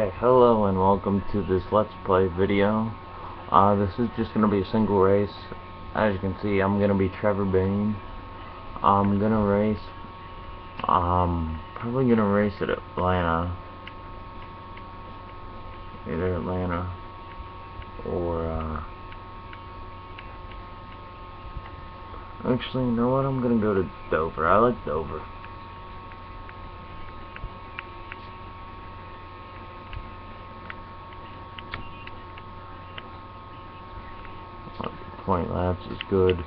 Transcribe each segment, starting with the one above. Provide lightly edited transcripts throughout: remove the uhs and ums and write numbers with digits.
Okay, hello and welcome to this Let's Play video. This is just going to be a single race. As you can see, I'm going to be Trevor Bayne. I'm going to race, probably going to race at Atlanta. Either Atlanta or, actually, you know what? I'm going to go to Dover. I like Dover. Point laps is good.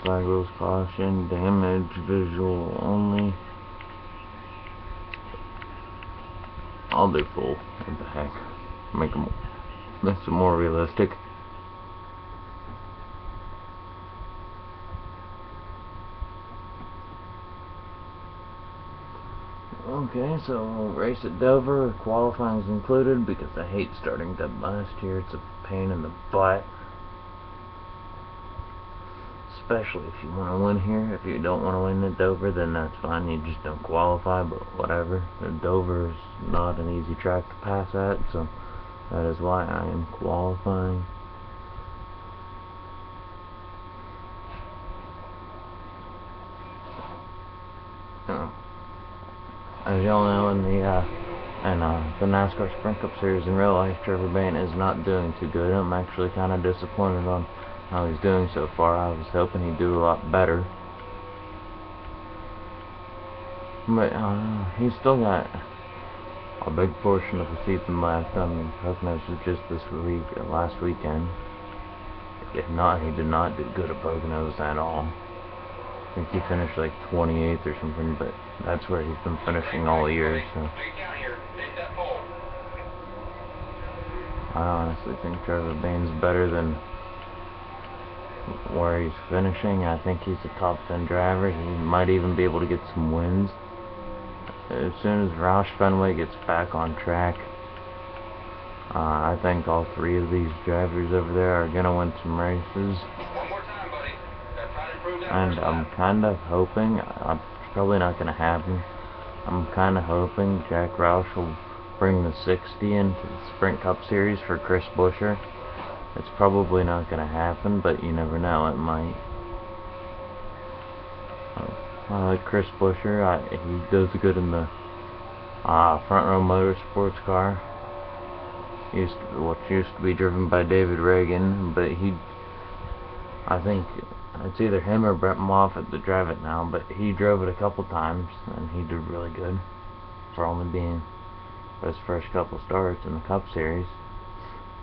Flag rules caution. Damage visual only. I'll do full. What the heck? Make them. Makes it more realistic. Okay, so we'll race at Dover. Qualifying is included because I hate starting dead last year. It's a pain in the butt. Especially if you want to win here. If you don't want to win at Dover, then that's fine. You just don't qualify, but whatever. Dover is not an easy track to pass at, so that is why I am qualifying. As y'all know, in the Nascar Sprint Cup Series in real life, Trevor Bayne is not doing too good. I'm actually kind of disappointed on how he's doing so far. I was hoping he'd do a lot better, but he's still got a big portion of the season left. I mean, Poconos was just last weekend. If not, he did not do good at Poconos at all. I think he finished like 28th or something, but that's where he's been finishing all year, so I honestly think Trevor Bayne's better than where he's finishing. I think he's a top 10 driver. He might even be able to get some wins. As soon as Roush Fenway gets back on track, I think all three of these drivers over there are going to win some races. And I'm kind of hoping, it's probably not going to happen, I'm kind of hoping Jack Roush will bring the 60 into the Sprint Cup Series for Chris Buescher. It's probably not going to happen, but you never know, it might. I like Chris Buescher. He does good in the Front Row Motorsports car. What used to be driven by David Reagan, but I think it's either him or Brett Moffitt that drive it now, but he drove it a couple times, and he did really good for only being his first couple starts in the Cup Series.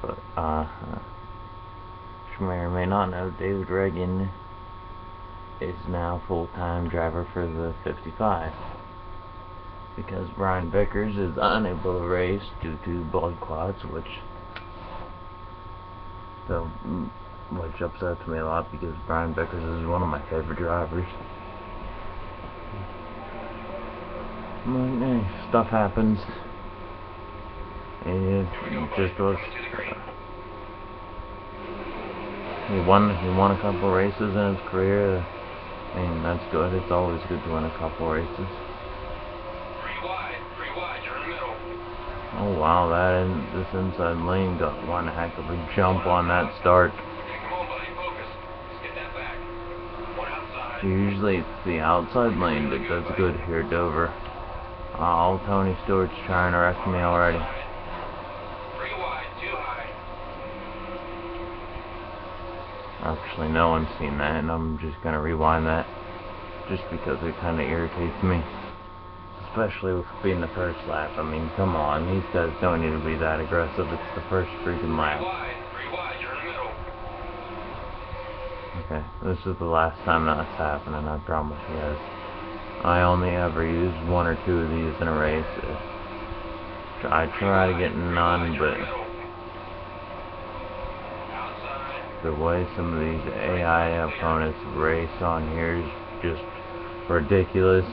But, you may or may not know, David Reagan is now full-time driver for the 55, because Brian Vickers is unable to race due to blood clots, which upsets me a lot, because Brian Vickers is one of my favorite drivers. But hey, stuff happens. It just was. He won a couple races in his career. I mean, that's good. It's always good to win a couple races. Oh wow, this inside lane got one heck of a jump on that start. Usually it's the outside lane that does good here at Dover. Old Tony Stewart's trying to wreck me already. Actually, no one's seen that, and I'm just gonna rewind that, just because it kind of irritates me. Especially with being the first lap. I mean, come on, these guys don't need to be that aggressive. It's the first freaking lap. Okay, this is the last time that's happening, I promise you guys. I only ever use one or two of these in a race. I try to get none, but the way some of these AI opponents race on here is just ridiculous.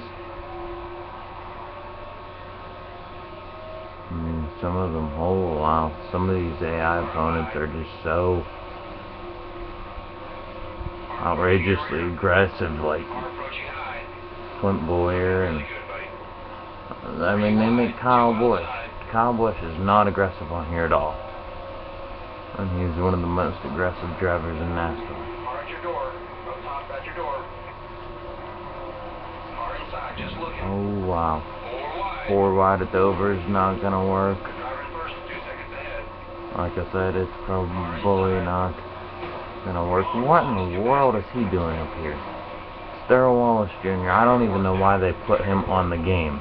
I mean, some of them, oh wow, some of these AI opponents are just so outrageously aggressive, like Clint Boyer, and I mean, they make Kyle Busch Kyle Busch is not aggressive on here at all. And he's one of the most aggressive drivers in NASCAR. Car at your door. Up top, at your door. Car inside, just looking. Oh, wow. 4 wide. 4 wide at Dover is not going to work. Driver in first, 2 seconds ahead. Like I said, it's probably not going to work. What in the world is he doing up here? Darrell Wallace Jr., I don't even know why they put him on the game.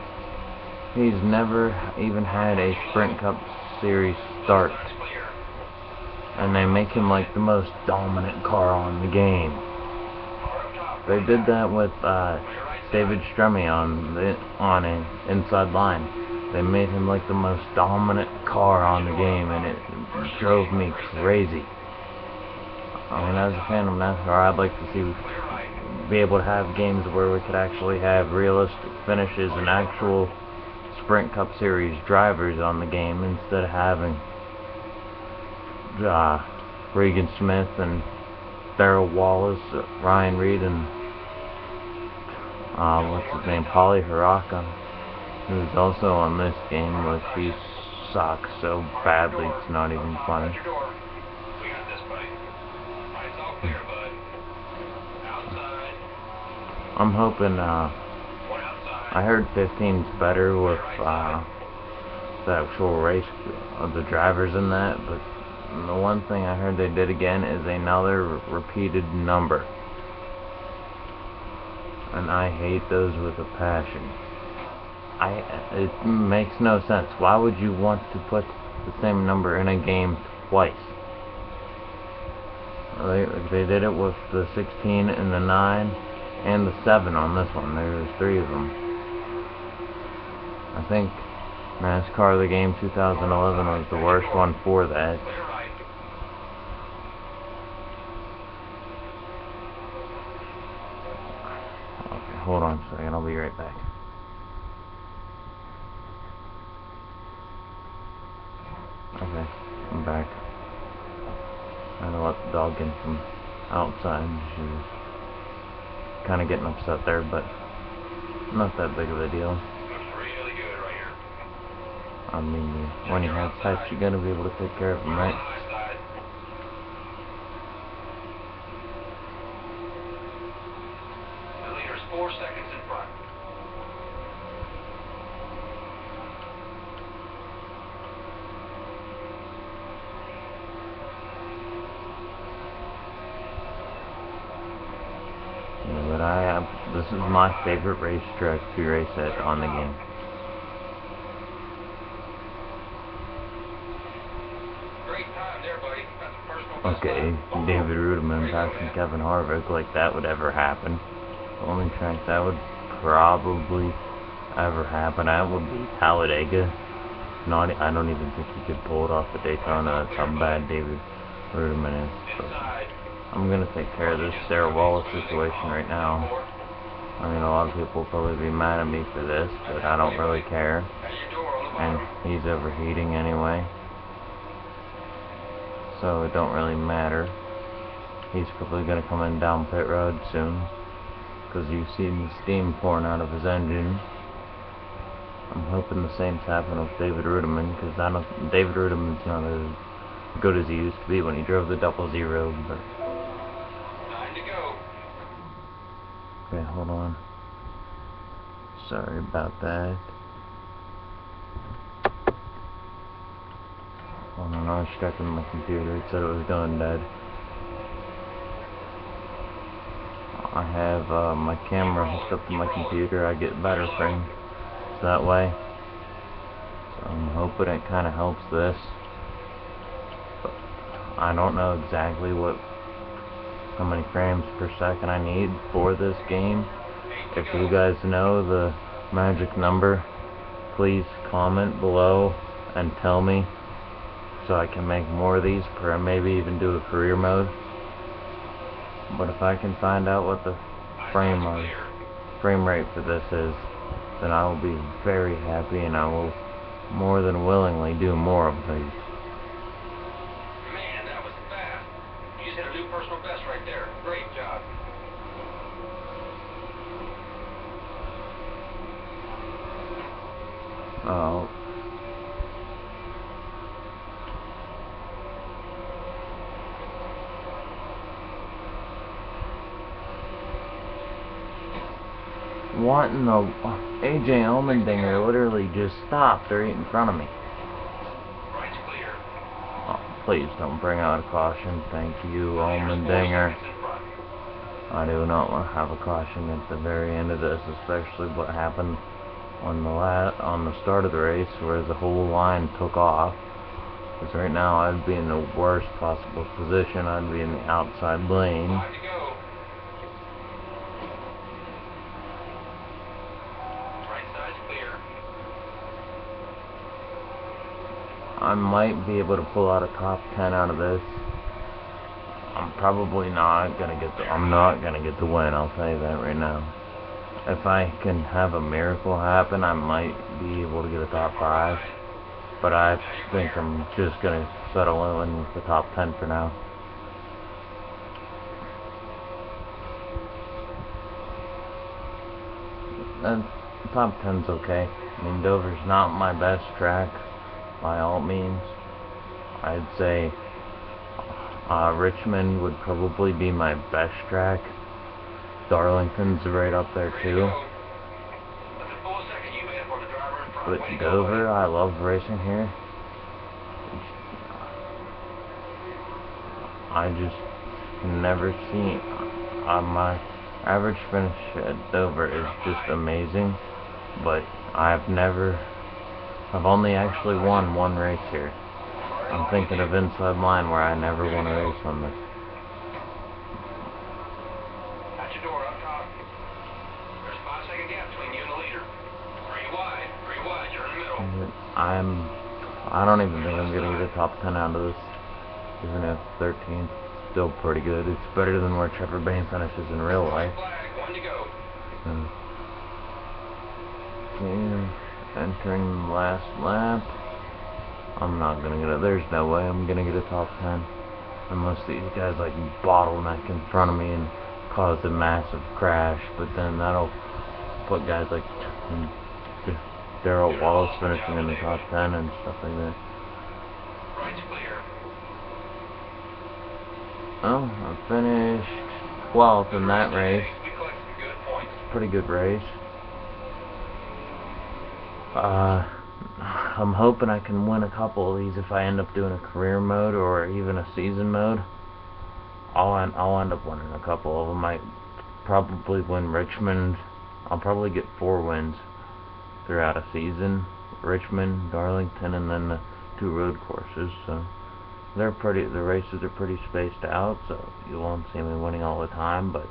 He's never even had a Sprint Cup Series start. And they make him like the most dominant car on the game. They did that with David Stremme on an inside line. They made him like the most dominant car on the game, and it drove me crazy. I mean, as a fan of NASCAR, I'd like to be able to have games where we could actually have realistic finishes and actual Sprint Cup Series drivers on the game instead of having Regan Smith and Darrell Wallace, Ryan Reed, and what's his name, Paulie Haraka, who's also on this game, which he sucks so badly it's not even funny. I'm hoping, I heard 15's better with the actual race of the drivers in that, but the one thing I heard they did again is another repeated number. And I hate those with a passion. It makes no sense. Why would you want to put the same number in a game twice? They did it with the 16 and the 9 and the 7 on this one. There's 3 of them. I think NASCAR The Game 2011 was the worst one for that. Okay, hold on a second, I'll be right back. Okay, I'm back. I had to let the dog in from outside. She was kind of getting upset there, but not that big of a deal. I mean, when you have pets, you're gonna be able to take care of them, right? The leader's 4 seconds in front. Yeah, but this is my favorite racetrack to race at on the game. Okay, David Rudiman passing Kevin Harvick, like that would ever happen. The only track that would probably ever happen at would be Talladega. I don't even think he could pull it off at Daytona. That's how bad David Rudiman is. So I'm gonna take care of this Darrell Wallace situation right now. I mean, a lot of people will probably be mad at me for this, but I don't really care. And he's overheating anyway, so it don't really matter. He's probably gonna come in down pit road soon, because you've seen the steam pouring out of his engine. I'm hoping the same's happening with David Rudiman, because David Rudiman's not as good as he used to be when he drove the 00, but Time to go. okay, hold on. Sorry about that. Hold on, I was checking my computer. It said it was going dead. I have my camera hooked up to my computer. I get better frames that way. So I'm hoping it kind of helps this. But I don't know exactly how many frames per second I need for this game. If you guys know the magic number, please comment below and tell me, so I can make more of these, or maybe even do a career mode. But if I can find out what the frame rate for this is, then I will be very happy, and I will more than willingly do more of these. Man, that was fast. You just hit a new personal best right there. Great job. What in the... AJ Allmendinger literally just stopped right in front of me. Right's clear. Oh, please don't bring out a caution. Thank you, Allmendinger. I do not want to have a caution at the very end of this, especially what happened on the start of the race where the whole line took off. Because right now I'd be in the worst possible position. I'd be in the outside lane. 5 to go. Right side's clear. I might be able to pull out a top 10 out of this. I'm probably not gonna get the win, I'll tell you that right now. If I can have a miracle happen, I might be able to get a top 5. But I think I'm just gonna settle in with the top 10 for now. And top 10's okay. I mean, Dover's not my best track by all means. I'd say Richmond would probably be my best track. Darlington's right up there too. But Dover, I love racing here. I just never seen my average finish at Dover is just amazing. But I've only actually won one race here. I'm thinking of inside line where I never won a race on this. At your door up top. There's a 5-second gap between you and the leader. 3 wide, you're in the middle. I don't even think I'm gonna get a top 10 out of this. Even if 13, still pretty good. It's better than where Trevor Bayne finishes in real life. Flag, 1 to go. Entering the last lap. I'm not gonna get it. There's no way I'm gonna get a top 10 unless these guys like bottleneck in front of me and cause a massive crash. But then that'll put guys like Darrell Wallace finishing in the top 10 and stuff like that. Right's clear. Oh, I finished 12th in that race. We collected some good points. Pretty good race. I'm hoping I can win a couple of these if I end up doing a career mode or even a season mode. I'll end up winning a couple of them. I might probably win Richmond. I'll probably get 4 wins throughout a season. Richmond, Darlington, and then the 2 road courses. So the races are pretty spaced out, so you won't see me winning all the time, but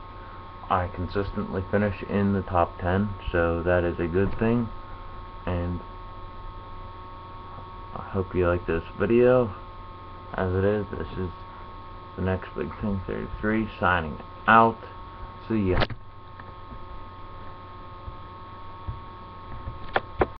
I consistently finish in the top 10, so that is a good thing. And I hope you like this video. As it is, this is the next big thing 33 signing out. See ya.